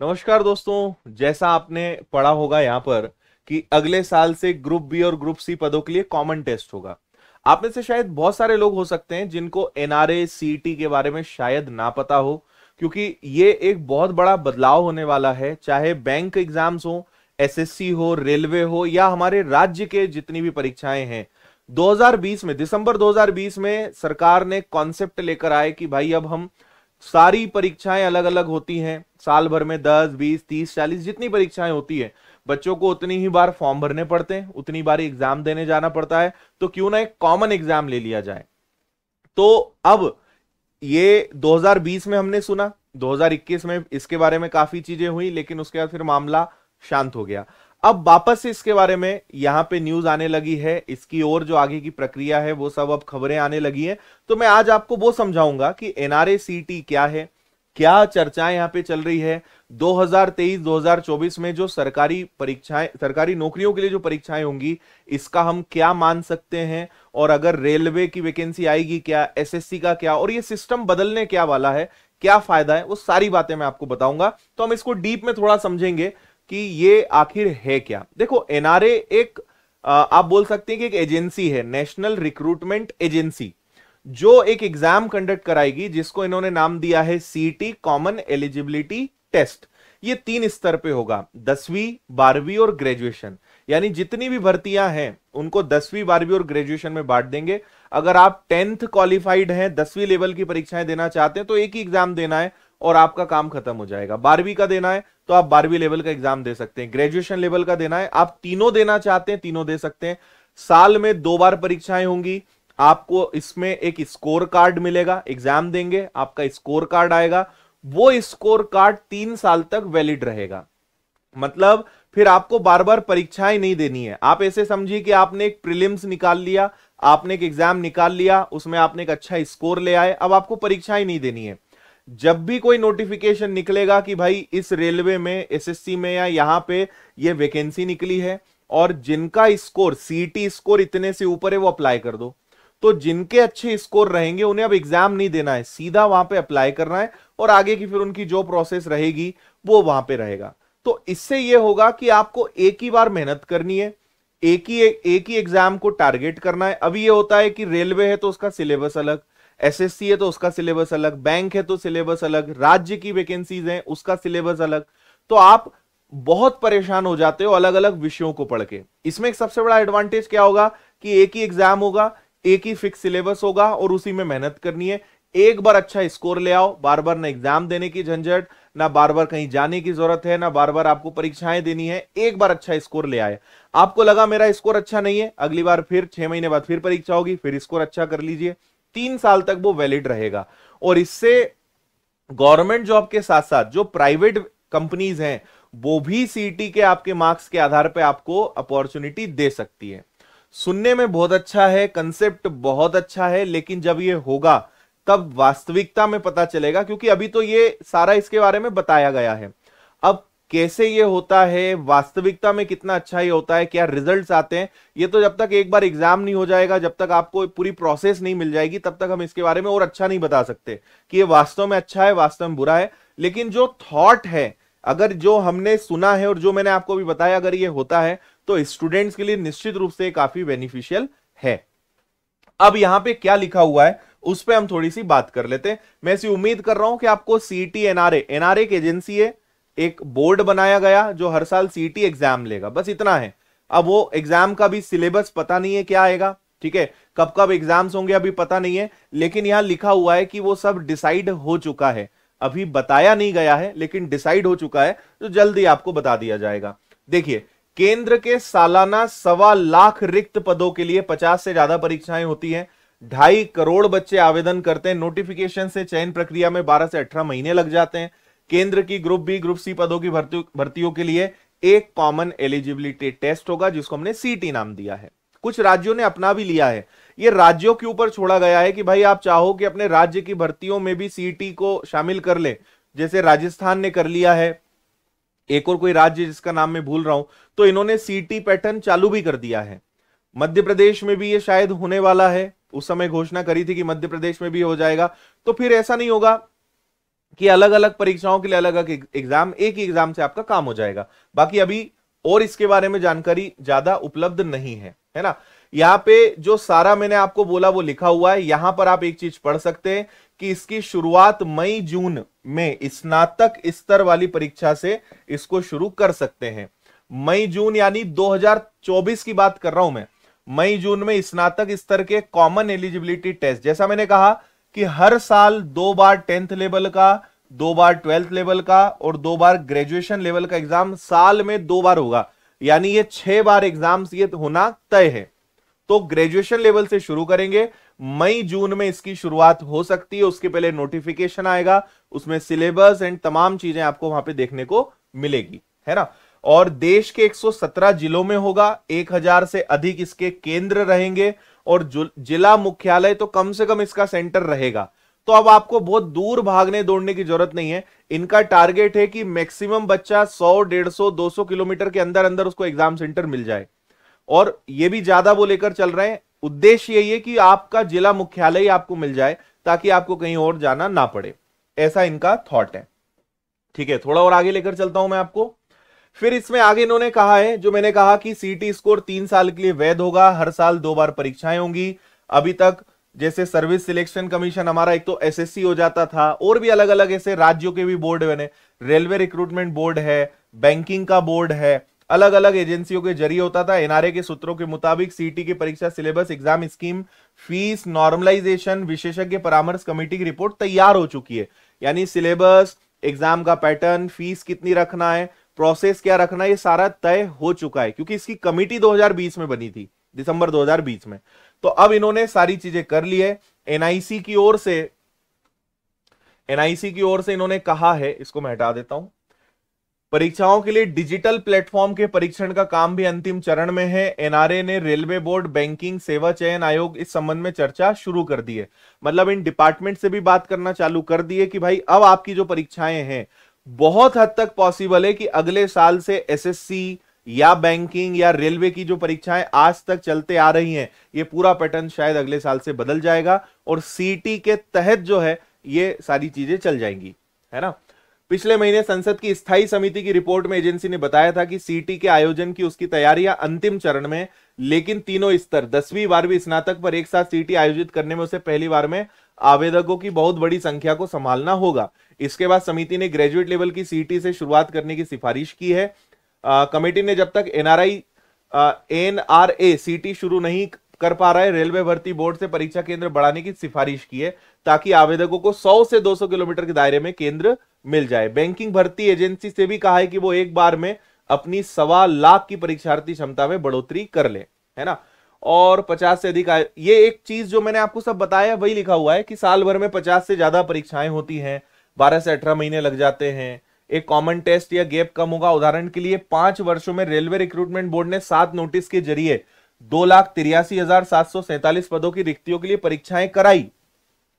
नमस्कार दोस्तों, जैसा आपने पढ़ा होगा यहाँ पर कि अगले साल से ग्रुप बी और ग्रुप सी पदों के लिए कॉमन टेस्ट होगा। आप में से शायद बहुत सारे लोग हो सकते हैं जिनको एनआरए सीईटी के बारे में शायद ना पता हो, क्योंकि ये एक बहुत बड़ा बदलाव होने वाला है। चाहे बैंक एग्जाम्स हो, एसएससी हो, रेलवे हो या हमारे राज्य के जितनी भी परीक्षाएं हैं, 2020 में, दिसंबर 2020 में सरकार ने कॉन्सेप्ट लेकर आए कि भाई अब हम सारी परीक्षाएं अलग अलग होती हैं। साल भर में 10, 20, 30, 40 जितनी परीक्षाएं होती है, बच्चों को उतनी ही बार फॉर्म भरने पड़ते हैं, उतनी बार एग्जाम देने जाना पड़ता है। तो क्यों ना एक कॉमन एग्जाम ले लिया जाए। तो अब ये 2020 में हमने सुना, 2021 में इसके बारे में काफी चीजें हुई, लेकिन उसके बाद फिर मामला शांत हो गया। अब वापस से इसके बारे में यहां पे न्यूज आने लगी है, इसकी और जो आगे की प्रक्रिया है वो सब अब खबरें आने लगी हैं। तो मैं आज आपको वो समझाऊंगा कि एनआरए सीटी क्या है, क्या चर्चाएं यहां पे चल रही है। 2023-2024 में जो सरकारी परीक्षाएं, सरकारी नौकरियों के लिए जो परीक्षाएं होंगी, इसका हम क्या मान सकते हैं, और अगर रेलवे की वैकेंसी आएगी क्या, एसएससी का क्या, और ये सिस्टम बदलने क्या वाला है, क्या फायदा है, वो सारी बातें मैं आपको बताऊंगा। तो हम इसको डीप में थोड़ा समझेंगे कि ये आखिर है क्या। देखो, एनआरए एक आप बोल सकते हैं कि एक एजेंसी है, नेशनल रिक्रूटमेंट एजेंसी, जो एक एग्जाम कंडक्ट कराएगी जिसको इन्होंने नाम दिया है सीटी, कॉमन एलिजिबिलिटी टेस्ट। ये 3 स्तर पे होगा, 10वीं, 12वीं और ग्रेजुएशन। यानी जितनी भी भर्तियां हैं उनको 10वीं, 12वीं और ग्रेजुएशन में बांट देंगे। अगर आप 10th क्वालिफाइड हैं, 10वीं लेवल की परीक्षाएं देना चाहते हैं, तो एक ही एग्जाम देना है और आपका काम खत्म हो जाएगा। 12वीं का देना है तो आप 12वीं लेवल का एग्जाम दे सकते हैं। ग्रेजुएशन लेवल का देना है, आप तीनों देना चाहते हैं तीनों दे सकते हैं। साल में 2 बार परीक्षाएं होंगी। आपको इसमें एक स्कोर कार्ड मिलेगा, एग्जाम देंगे आपका स्कोर कार्ड आएगा। वो स्कोर कार्ड 3 साल तक वैलिड रहेगा। मतलब फिर आपको बार बार परीक्षाएं नहीं देनी है। आप ऐसे समझिए कि आपने एक प्रीलिम्स निकाल लिया, आपने एक एग्जाम निकाल लिया, उसमें आपने एक अच्छा स्कोर ले आए, अब आपको परीक्षाएं नहीं देनी है। जब भी कोई नोटिफिकेशन निकलेगा कि भाई इस रेलवे में, एसएससी में या यहां पे ये वैकेंसी निकली है और जिनका स्कोर, सीटी स्कोर इतने से ऊपर है, वो अप्लाई कर दो। तो जिनके अच्छे स्कोर रहेंगे उन्हें अब एग्जाम नहीं देना है, सीधा वहां पे अप्लाई करना है और आगे की फिर उनकी जो प्रोसेस रहेगी वो वहां पे रहेगा। तो इससे ये होगा कि आपको एक ही बार मेहनत करनी है, एक ही एग्जाम को टारगेट करना है। अभी ये होता है कि रेलवे है तो उसका सिलेबस अलग, एसएससी है तो उसका सिलेबस अलग, बैंक है तो सिलेबस अलग, राज्य की वैकेंसीज हैं उसका सिलेबस अलग। तो आप बहुत परेशान हो जाते हो अलग अलग विषयों को पढ़ के। इसमें एक सबसे बड़ा एडवांटेज क्या होगा कि एक ही एग्जाम होगा, एक ही फिक्स सिलेबस होगा और उसी में मेहनत करनी है। एक बार अच्छा स्कोर ले आओ, बार बार ना एग्जाम देने की झंझट, ना बार बार कहीं जाने की जरूरत है, ना बार बार आपको परीक्षाएं देनी है। एक बार अच्छा स्कोर ले आए, आपको लगा मेरा स्कोर अच्छा नहीं है, अगली बार फिर 6 महीने बाद फिर परीक्षा होगी, फिर स्कोर अच्छा कर लीजिए। 3 साल तक वो वैलिड रहेगा। और इससे गवर्नमेंट जॉब के साथ साथ जो प्राइवेट कंपनीज हैं वो भी सीटी के आपके मार्क्स के आधार पर आपको अपॉर्चुनिटी दे सकती है। सुनने में बहुत अच्छा है, कंसेप्ट बहुत अच्छा है, लेकिन जब ये होगा तब वास्तविकता में पता चलेगा, क्योंकि अभी तो ये सारा इसके बारे में बताया गया है। अब कैसे ये होता है, वास्तविकता में कितना अच्छा ये होता है, क्या रिजल्ट्स आते हैं, ये तो जब तक एक बार एग्जाम नहीं हो जाएगा, जब तक आपको पूरी प्रोसेस नहीं मिल जाएगी, तब तक हम इसके बारे में और अच्छा नहीं बता सकते कि ये वास्तव में अच्छा है, वास्तव में बुरा है। लेकिन जो थॉट है, अगर जो हमने सुना है और जो मैंने आपको भी बताया, अगर ये होता है तो स्टूडेंट्स के लिए निश्चित रूप से काफी बेनिफिशियल है। अब यहां पे क्या लिखा हुआ है उस पे हम थोड़ी सी बात कर लेते हैं। मैं ऐसी उम्मीद कर रहा हूं कि आपको सीटी, एनआरए एक एजेंसी है, एक बोर्ड बनाया गया जो हर साल सीटी एग्जाम लेगा, बस इतना है। अब वो एग्जाम का भी सिलेबस पता नहीं है क्या आएगा, ठीक है, कब कब एग्जाम्स होंगे अभी पता नहीं है, लेकिन यहां लिखा हुआ है कि वो सब डिसाइड हो चुका है। अभी बताया नहीं गया है लेकिन डिसाइड हो चुका है, तो जल्दी आपको बता दिया जाएगा। देखिए, केंद्र के सालाना 1.25 लाख रिक्त पदों के लिए 50 से ज्यादा परीक्षाएं होती हैं। 2.5 करोड़ बच्चे आवेदन करते हैं। नोटिफिकेशन से चयन प्रक्रिया में 12 से 18 महीने लग जाते हैं। केंद्र की ग्रुप बी, ग्रुप सी पदों की भर्तियों के लिए एक कॉमन एलिजिबिलिटी टेस्ट होगा जिसको हमने सीटी नाम दिया है। कुछ राज्यों ने अपना भी लिया है। ये राज्यों के ऊपर छोड़ा गया है कि भाई आप चाहो कि अपने राज्य की भर्तियों में भी सीटी को शामिल कर ले, जैसे राजस्थान ने कर लिया है, एक और कोई राज्य जिसका नाम मैं भूल रहा हूं, तो इन्होंने सीटी पैटर्न चालू भी कर दिया है। मध्य प्रदेश में भी ये शायद होने वाला है, उस समय घोषणा करी थी कि मध्य प्रदेश में भी हो जाएगा। तो फिर ऐसा नहीं होगा कि अलग अलग परीक्षाओं के लिए अलग अलग एग्जाम, एक ही एग्जाम से आपका काम हो जाएगा। बाकी अभी और इसके बारे में जानकारी ज्यादा उपलब्ध नहीं है ना। यहाँ पे जो सारा मैंने आपको बोला वो लिखा हुआ है। यहां पर आप एक चीज पढ़ सकते हैं कि इसकी शुरुआत मई जून में स्नातक स्तर वाली परीक्षा से इसको शुरू कर सकते हैं। मई जून यानी 2024 की बात कर रहा हूं मैं। मई जून में स्नातक स्तर के कॉमन एलिजिबिलिटी टेस्ट, जैसा मैंने कहा कि हर साल 2 बार 10th लेवल का, 2 बार 12th लेवल का और 2 बार ग्रेजुएशन लेवल का एग्जाम साल में 2 बार होगा, यानी ये 6 बार एग्जाम्स ये होना तय है। तो ग्रेजुएशन लेवल से शुरू करेंगे, मई जून में इसकी शुरुआत हो सकती है। उसके पहले नोटिफिकेशन आएगा, उसमें सिलेबस एंड तमाम चीजें आपको वहां पे देखने को मिलेगी, है ना। और देश के 117 जिलों में होगा, 1000 से अधिक इसके केंद्र रहेंगे और जिला मुख्यालय तो कम से कम इसका सेंटर रहेगा। तो अब आपको बहुत दूर भागने दौड़ने की जरूरत नहीं है। इनका टारगेट है कि मैक्सिमम बच्चा 100, 150, 200 किलोमीटर के अंदर अंदर उसको एग्जाम सेंटर मिल जाए, और ये भी ज्यादा वो लेकर चल रहे हैं। उद्देश्य यही है कि आपका जिला मुख्यालय आपको मिल जाए ताकि आपको कहीं और जाना ना पड़े, ऐसा इनका थॉट है। ठीक है, थोड़ा और आगे लेकर चलता हूं मैं आपको। फिर इसमें आगे इन्होंने कहा है, जो मैंने कहा कि सीटी स्कोर 3 साल के लिए वैध होगा, हर साल 2 बार परीक्षाएं होंगी। अभी तक जैसे सर्विस सिलेक्शन कमीशन हमारा एक तो एसएससी हो जाता था, और भी अलग अलग ऐसे राज्यों के भी बोर्ड बने, रेलवे रिक्रूटमेंट बोर्ड है, बैंकिंग का बोर्ड है, अलग अलग एजेंसियों के जरिए होता था। एनआरए के सूत्रों के मुताबिक सीटी की परीक्षा syllabus, exam scheme, fees, normalisation विशेषज्ञ परामर्श कमेटी की रिपोर्ट तैयार हो चुकी है। यानी सिलेबस, एग्जाम का पैटर्न, फीस कितनी रखना है, प्रोसेस क्या रखना है, ये सारा तय हो चुका है, क्योंकि इसकी कमेटी 2020 में बनी थी, दिसंबर 2020 में। तो अब इन्होंने सारी चीजें कर ली है। एनआईसी की ओर से इन्होंने कहा है, इसको मैं हटा देता हूं, परीक्षाओं के लिए डिजिटल प्लेटफॉर्म के परीक्षण का काम भी अंतिम चरण में है। एनआरए ने रेलवे बोर्ड, बैंकिंग सेवा चयन आयोग इस संबंध में चर्चा शुरू कर दी है। मतलब इन डिपार्टमेंट से भी बात करना चालू कर दी है कि भाई अब आपकी जो परीक्षाएं हैं, बहुत हद तक पॉसिबल है कि अगले साल से एसएससी या बैंकिंग या रेलवे की जो परीक्षाएं आज तक चलते आ रही हैं, ये पूरा पैटर्न शायद अगले साल से बदल जाएगा और सीटी के तहत जो है ये सारी चीजें चल जाएंगी, है ना। पिछले महीने संसद की स्थायी समिति की रिपोर्ट में एजेंसी ने बताया था कि सीटी के आयोजन की उसकी तैयारियां अंतिम चरण में, लेकिन तीनों स्तर 10वीं 12वीं स्नातक पर एक साथ सीटी आयोजित करने में उसे पहली बार में आवेदकों की बहुत बड़ी संख्या को संभालना होगा। इसके बाद समिति ने ग्रेजुएट लेवल की सीटी से शुरुआत करने की सिफारिश की है। कमेटी ने जब तक एनआरए सीटी शुरू नहीं कर पा रहा है, रेलवे भर्ती बोर्ड से परीक्षा केंद्र बढ़ाने की सिफारिश की है ताकि आवेदकों को 100 से 200 किलोमीटर के दायरे में केंद्र मिल जाए। बैंकिंग भर्ती एजेंसी से भी कहा है कि वो एक बार में अपनी 1.25 लाख की परीक्षार्थी क्षमता में बढ़ोतरी कर ले, है ना। और 50 से अधिक ये एक चीज जो मैंने आपको सब बताया वही लिखा हुआ है कि साल भर में 50 से ज्यादा परीक्षाएं होती हैं, 12 से 18 महीने लग जाते हैं। एक कॉमन टेस्ट या गैप कम होगा। उदाहरण के लिए 5 वर्षों में रेलवे रिक्रूटमेंट बोर्ड ने 7 नोटिस के जरिए 2,83,747 पदों की रिक्तियों के लिए परीक्षाएं कराई।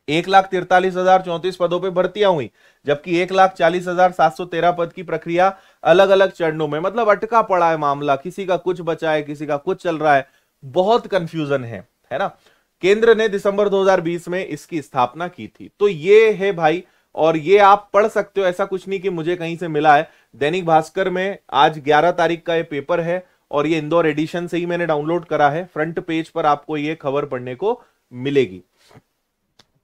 1,43,034 पदों पे भर्तियां हुई, जबकि 1,40,713 पद की प्रक्रिया अलग अलग चरणों में, मतलब अटका पड़ा है मामला, किसी का कुछ बचा है, किसी का कुछ चल रहा है, बहुत कंफ्यूजन है ना। केंद्र ने दिसंबर 2020 में इसकी स्थापना की थी। तो ये है भाई, और ये आप पढ़ सकते हो, ऐसा कुछ नहीं कि मुझे कहीं से मिला है। दैनिक भास्कर में आज 11 तारीख का ये पेपर है और ये इंदौर एडिशन से ही मैंने डाउनलोड करा है। फ्रंट पेज पर आपको ये खबर पढ़ने को मिलेगी।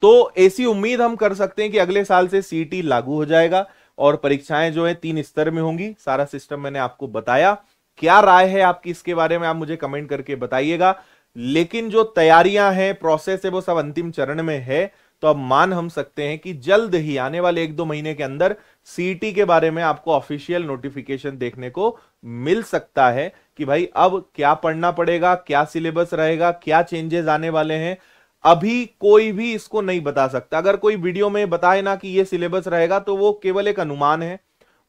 तो ऐसी उम्मीद हम कर सकते हैं कि अगले साल से सीटी लागू हो जाएगा और परीक्षाएं जो है 3 स्तर में होंगी। सारा सिस्टम मैंने आपको बताया। क्या राय है आपकी इसके बारे में, आप मुझे कमेंट करके बताइएगा। लेकिन जो तैयारियां हैं, प्रोसेस है, वो सब अंतिम चरण में है। तो अब मान हम सकते हैं कि जल्द ही आने वाले 1-2 महीने के अंदर सीटी के बारे में आपको ऑफिशियल नोटिफिकेशन देखने को मिल सकता है कि भाई अब क्या पढ़ना पड़ेगा, क्या सिलेबस रहेगा, क्या चेंजेस आने वाले हैं। अभी कोई भी इसको नहीं बता सकता। अगर कोई वीडियो में बताए ना कि ये सिलेबस रहेगा तो वो केवल एक अनुमान है,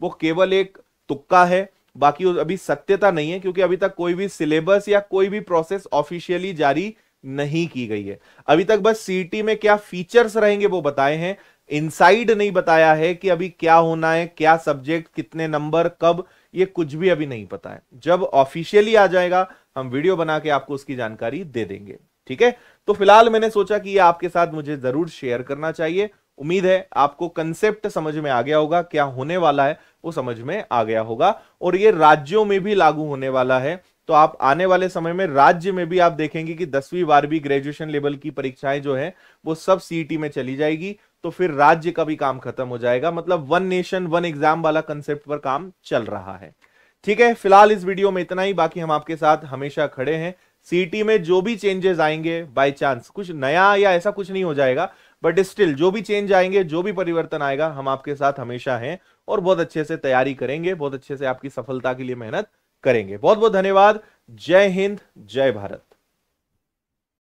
वो केवल एक तुक्का है, बाकी अभी सत्यता नहीं है, क्योंकि अभी तक कोई भी सिलेबस या कोई भी प्रोसेस ऑफिशियली जारी नहीं की गई है। अभी तक बस सीटी में क्या फीचर्स रहेंगे वो बताए हैं, इनसाइड नहीं बताया है कि अभी क्या होना है, क्या सब्जेक्ट, कितने नंबर, कब, ये कुछ भी अभी नहीं पता है। जब ऑफिशियली आ जाएगा हम वीडियो बना के आपको उसकी जानकारी दे देंगे, ठीक है। तो फिलहाल मैंने सोचा कि ये आपके साथ मुझे जरूर शेयर करना चाहिए। उम्मीद है आपको कंसेप्ट समझ में आ गया होगा, क्या होने वाला है वो समझ में आ गया होगा, और ये राज्यों में भी लागू होने वाला है। तो आप आने वाले समय में राज्य में भी आप देखेंगे कि 10वीं 12वीं ग्रेजुएशन लेवल की परीक्षाएं जो है वो सब सीईटी में चली जाएगी। तो फिर राज्य का भी काम खत्म हो जाएगा, मतलब वन नेशन वन एग्जाम वाला कंसेप्ट पर काम चल रहा है। ठीक है, फिलहाल इस वीडियो में इतना ही, बाकी हम आपके साथ हमेशा खड़े हैं। सीईटी में जो भी चेंजेस आएंगे, बाय चांस कुछ नया या ऐसा कुछ नहीं हो जाएगा, बट स्टिल जो भी चेंज आएंगे, जो भी परिवर्तन आएगा, हम आपके साथ हमेशा हैं और बहुत अच्छे से तैयारी करेंगे, बहुत अच्छे से आपकी सफलता के लिए मेहनत करेंगे। बहुत बहुत धन्यवाद। जय हिंद, जय भारत।